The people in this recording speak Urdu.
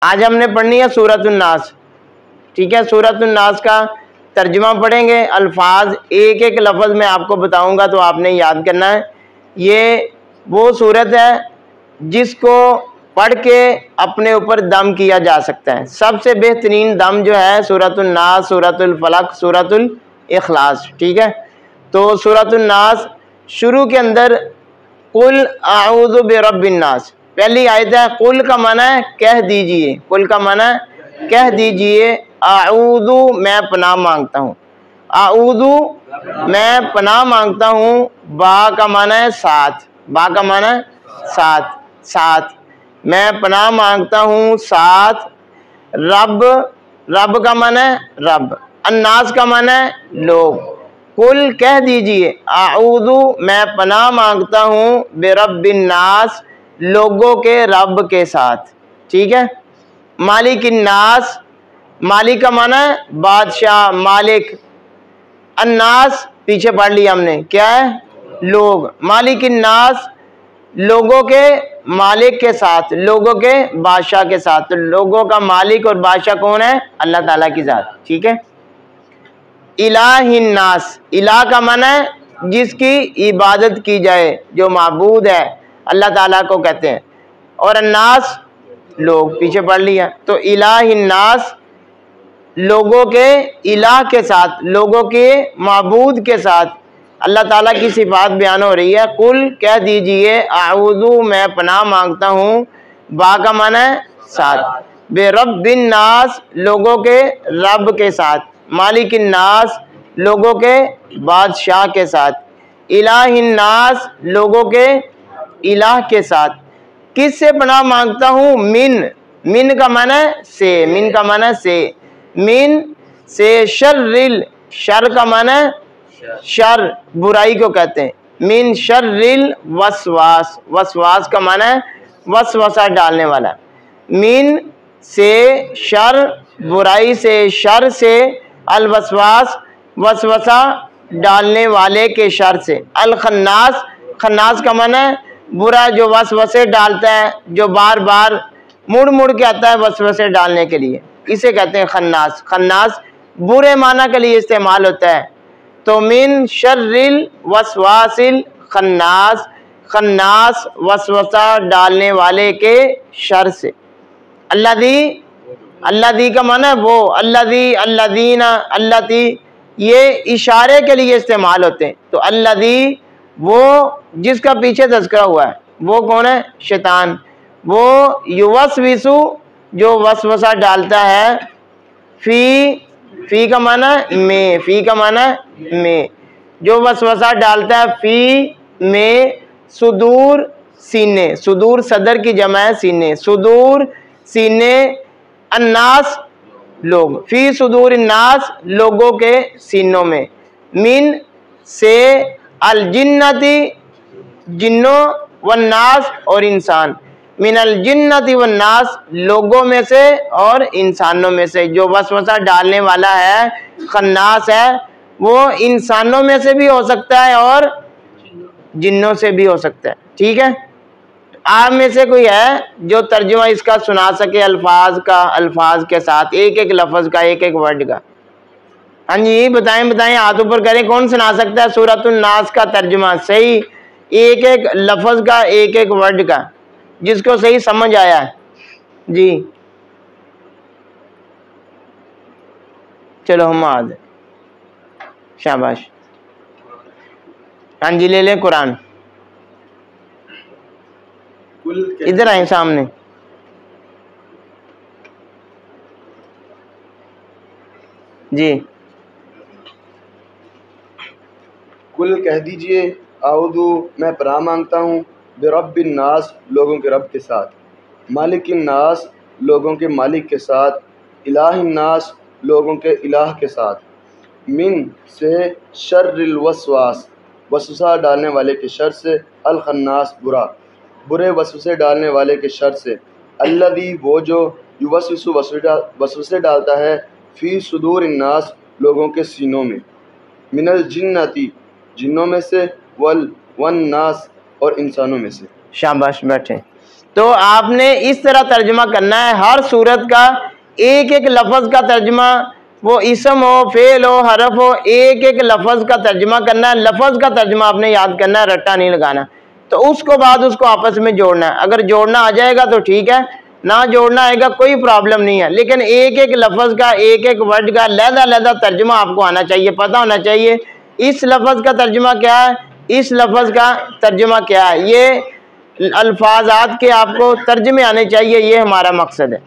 آج ہم نے پڑھنی ہے سورۃ الناس، ٹھیک ہے۔ سورۃ الناس کا ترجمہ پڑھیں گے، الفاظ ایک ایک لفظ میں آپ کو بتاؤں گا تو آپ نے یاد کرنا ہے۔ یہ وہ سورت ہے جس کو پڑھ کے اپنے اوپر دم کیا جا سکتا ہے۔ سب سے بہترین دم جو ہے سورۃ الناس، سورۃ الفلق، سورۃ الاخلاص، ٹھیک ہے۔ تو سورۃ الناس شروع کے اندر قل اعوذ برب الناس، پہلی آیت ہے۔ قل کا معنی ہے کہہ دیجئے، قل کا معنی ہے کہہ دیجئے، اعوذ میں پناہ مانگتا ہوں، اعوذ میں پناہ مانگتا ہوں، با کا معنی ہے ساتھ، با کا معنی ہے ساتھ، ساتھ میں پناہ مانگتا ہوں ساتھ، رب، رب کا معنی ہے رب، الناس کا معنی ہے لوگ۔ قل کہہ دیجئے، اعوذ میں پناہ مانگتا ہوں، برب الناس لوگوں کے رب کے ساتھ، ٹھیک ہے۔ مالک الناس، مالک کا معنی ہے بادشاہ، مالک، الناس پیچھے پڑھ لیا ہم نے، کیا ہے لوگ، مالک الناس لوگوں کے مالک کے ساتھ، لوگوں کے بادشاہ کے ساتھ۔ لوگوں کا مالک اور بادشاہ کون ہے؟ اللہ تعالیٰ کی ذات، ٹھیک ہے۔ الہ الناس، الہ کا معنی ہے جس کی عبادت کی جائے، جو معبود ہے اللہ تعالیٰ کو کہتے ہیں، اور الناس لوگ پیچھے پڑھ لیا۔ تو الہ الناس لوگوں کے الہ کے ساتھ، لوگوں کے معبود کے ساتھ اللہ تعالیٰ کی صفات بیان ہو رہی ہے۔ قل کہہ دیجئے، اعوذ میں پناہ مانگتا ہوں، با کا معنی ہے ساتھ، برب الناس لوگوں کے رب کے ساتھ، مالک الناس لوگوں کے بادشاہ کے ساتھ، الہ الناس لوگوں کے الہ کے ساتھ۔ کس سے پناہ مانگتا ہوں؟ من، من کا معنی ہے سے، من کا معنی ہے سے، من سے، شر، شر کا معنی ہے شر، برائی کو کہتے ہیں، من شر الوسواس، وسواس کا معنی ہے وسوسہ ڈالنے والا، من سے شر، برائی سے، شر سے، الوسواس وسوسہ ڈالنے والے کے شر سے، الخناس، خناس کا معنی ہے برا جو وسوسے ڈالتا ہے، جو بار بار مڑ مڑ کے آتا ہے وسوسے ڈالنے کے لیے، اسے کہتے ہیں خناس۔ خناس برے معنی کے لیے استعمال ہوتا ہے۔ تو من شر الوسواس الخناس، خناس وسوسہ ڈالنے والے کے شر سے۔ الذی، الذی کا معنی ہے وہ، الذی، الذین، اللتی، یہ اشارے کے لیے استعمال ہوتے ہیں۔ تو الذی وہ جس کا پیچھے تذکرہ ہوا ہے، وہ کون ہے؟ شیطان۔ وہ یوسوسو جو وسوسہ ڈالتا ہے، فی، فی کا معنی ہے میں، فی کا معنی ہے میں، جو وسوسہ ڈالتا ہے فی میں، صدور سینے، صدور صدر کی جمع ہے سینے، صدور سینے، الناس لوگ، فی صدور الناس لوگوں کے سینوں میں، من سے، الجنتی جنوں، والناس اور انسان، من الجنتی والناس لوگوں میں سے اور انسانوں میں سے۔ جو وسوسہ ڈالنے والا ہے، خناس ہے، وہ انسانوں میں سے بھی ہو سکتا ہے اور جنوں سے بھی ہو سکتا ہے، ٹھیک ہے۔ آپ میں سے کوئی ہے جو ترجمہ اس کا سنا سکے الفاظ کا، الفاظ کے ساتھ، ایک ایک لفظ کا، ایک ایک ورڈ کا؟ ہاں جی بتائیں بتائیں، ہاتھ اوپر کریں، کون سنا سکتا ہے سورۃ الناس کا ترجمہ صحیح، ایک ایک لفظ کا، ایک ایک ورڈ کا، جس کو صحیح سمجھ آیا ہے؟ جی چلو ہم آ جائیں، شاباش۔ ہاں جی لے لیں قرآن، ادھر آئیں سامنے۔ جی کل کہہ دیجئے، اعوذ میں پناہ مانگتا ہوں، برب الناس لوگوں کے رب کے ساتھ، مالک الناس لوگوں کے مالک کے ساتھ، الہ الناس لوگوں کے الہ کے ساتھ، من سے شر الوسواس وسوسہ ڈالنے والے کے شر سے، الخناس برا، برے وسوسے ڈالنے والے کے شر سے، الذی وہ جو یوسوس وسوسے ڈالتا ہے، فی صدور الناس لوگوں کے سینوں میں، من الجنتی جنوں میں سے، والناس اور انسانوں میں سے۔ شاباش بیٹھے۔ تو آپ نے اس طرح ترجمہ کرنا ہے، ہر صورت کا ایک ایک لفظ کا ترجمہ، وہ اسم ہو، فعل ہو، حرف ہو، ایک ایک لفظ کا ترجمہ کرنا ہے، لفظ کا ترجمہ آپ نے یاد کرنا ہے، رٹا نہیں لگانا۔ تو اس کو بعد اس کو آپس میں جوڑنا ہے، اگر جوڑنا آ جائے گا تو ٹھیک ہے، نہ جوڑنا آئے گا کوئی پرابلم نہیں ہے، لیکن ایک ایک لفظ کا ایک ایک ورڈ کا علیحدہ ترجمہ آپ کو آنا چاہیے، پتہ ہونا چاہیے اس لفظ کا ترجمہ کیا ہے، اس لفظ کا ترجمہ کیا ہے، یہ الفاظات کے آپ کو ترجمے آنے چاہیے، یہ ہمارا مقصد ہے۔